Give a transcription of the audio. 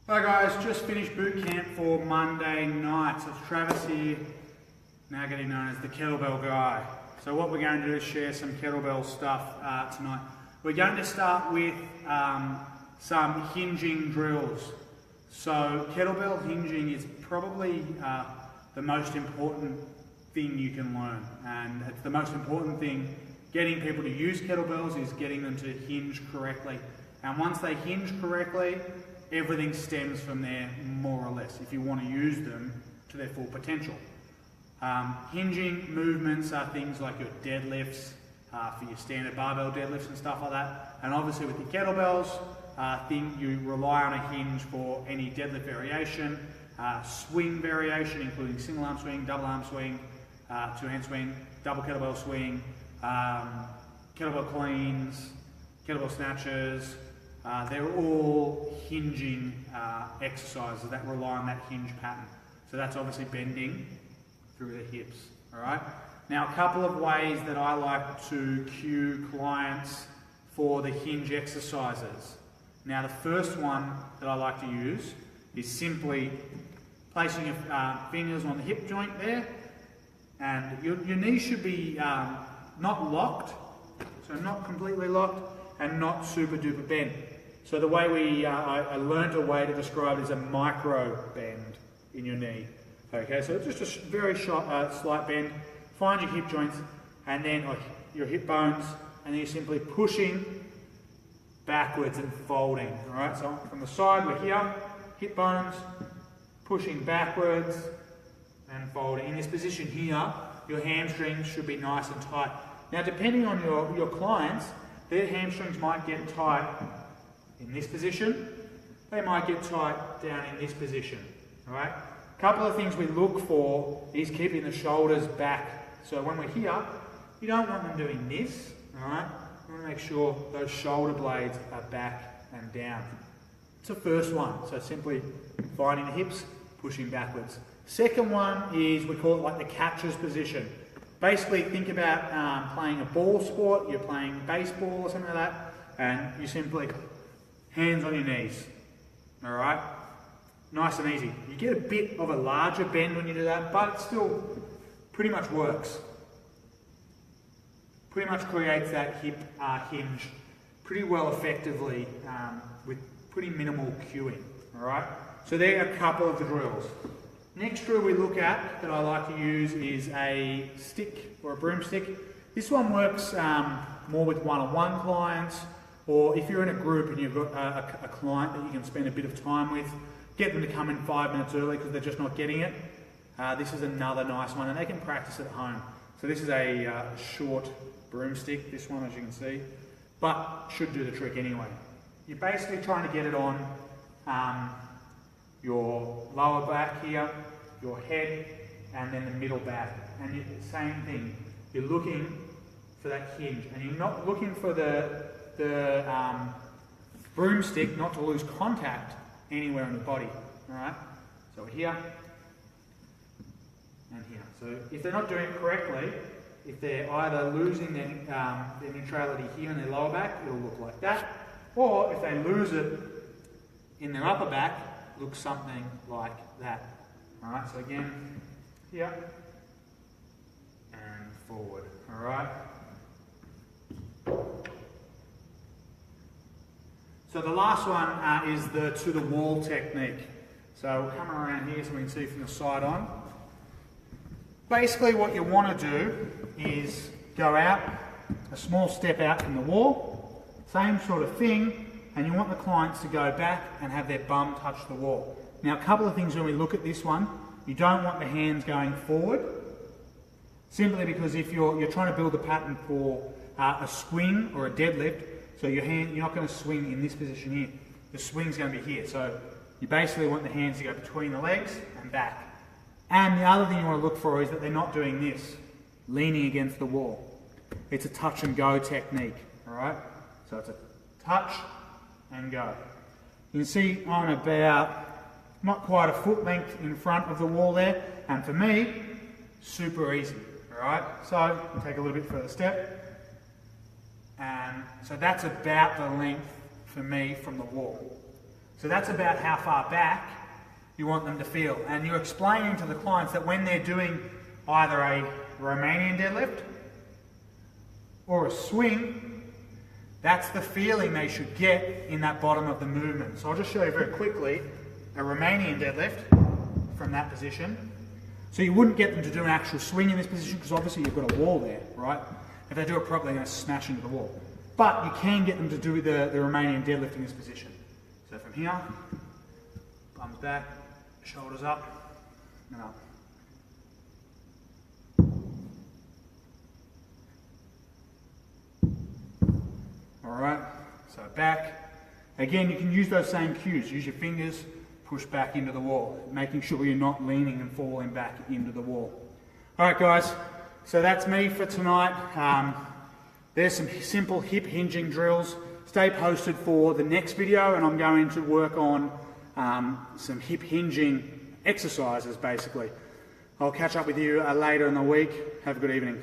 Hi guys, just finished boot camp for Monday night. So it's Travis here, now getting known as the kettlebell guy. So what we're going to do is share some kettlebell stuff tonight. We're going to start with some hinging drills. So kettlebell hinging is probably the most important thing you can learn, and it's the most important thing. Getting people to use kettlebells is getting them to hinge correctly, and once they hinge correctly, everything stems from there, more or less, if you want to use them to their full potential. Hinging movements are things like your deadlifts, for your standard barbell deadlifts and stuff like that. And obviously with the kettlebells, you rely on a hinge for any deadlift variation, swing variation, including single arm swing, double arm swing, two hand swing, double kettlebell swing, kettlebell cleans, kettlebell snatches. They're all hinging exercises that rely on that hinge pattern. So that's obviously bending through the hips, all right? Now, a couple of ways that I like to cue clients for the hinge exercises. Now, the first one that I like to use is simply placing your fingers on the hip joint there, and your knees should be not locked, so not completely locked, and not super duper bent. So the way I learned a way to describe it is a micro bend in your knee. Okay, so just a very slight bend. Find your hip joints and then your hip bones, and then you're simply pushing backwards and folding. All right, so from the side we're here, hip bones, pushing backwards and folding. In this position here, your hamstrings should be nice and tight. Now, depending on your clients, their hamstrings might get tight in this position. They might get tight down in this position. All right. A couple of things we look for is keeping the shoulders back. So when we're here, you don't want them doing this. All right. You want to make sure those shoulder blades are back and down. It's the first one. So simply finding the hips, pushing backwards. Second one is, we call it like the catcher's position. Basically, think about playing a ball sport. You're playing baseball or something like that, and you simply hands on your knees. All right, nice and easy. You get a bit of a larger bend when you do that, but it still pretty much works. Pretty much creates that hip hinge pretty well effectively with pretty minimal cueing. All right, so there are a couple of the drills. Next drill we look at that I like to use is a stick or a broomstick. This one works more with one-on-one clients, or if you're in a group and you've got a client that you can spend a bit of time with, get them to come in 5 minutes early because they're just not getting it. This is another nice one, and they can practice at home. So this is a short broomstick, this one, as you can see, but should do the trick anyway. You're basically trying to get it on your lower back here, your head, and then the middle back. And same thing, you're looking for that hinge, and you're not looking for the broomstick not to lose contact anywhere in the body. All right, so here and here. So if they're not doing it correctly, if they're either losing their neutrality here in their lower back, it'll look like that, or if they lose it in their upper back, looks something like that. All right, so again, here and forward. All right. So the last one is the to the wall technique. So we'll come around here so we can see from the side on. Basically what you want to do is go out, a small step out from the wall, same sort of thing, and you want the clients to go back and have their bum touch the wall. Now, a couple of things when we look at this one, you don't want the hands going forward, simply because if you're trying to build a pattern for a swing or a deadlift, so you're not going to swing in this position here. The swing's going to be here. So you basically want the hands to go between the legs and back. And the other thing you want to look for is that they're not doing this, leaning against the wall. It's a touch and go technique, all right? So it's a touch and go. You can see I'm about not quite a foot length in front of the wall there, and for me, super easy, all right? So I'll take a little bit further step, and so that's about the length for me from the wall. So that's about how far back you want them to feel. And you're explaining to the clients that when they're doing either a Romanian deadlift or a swing, that's the feeling they should get in that bottom of the movement. So I'll just show you very quickly a Romanian deadlift from that position. So you wouldn't get them to do an actual swing in this position because obviously you've got a wall there, right? If they do it properly, they're going to smash into the wall. But you can get them to do the Romanian deadlift in this position. So from here, bums back, shoulders up, and up. Alright, so back. Again, you can use those same cues. Use your fingers, push back into the wall, making sure you're not leaning and falling back into the wall. Alright guys, so that's me for tonight. There's some simple hip hinging drills. Stay posted for the next video, and I'm going to work on some hip hinging exercises basically. I'll catch up with you later in the week. Have a good evening.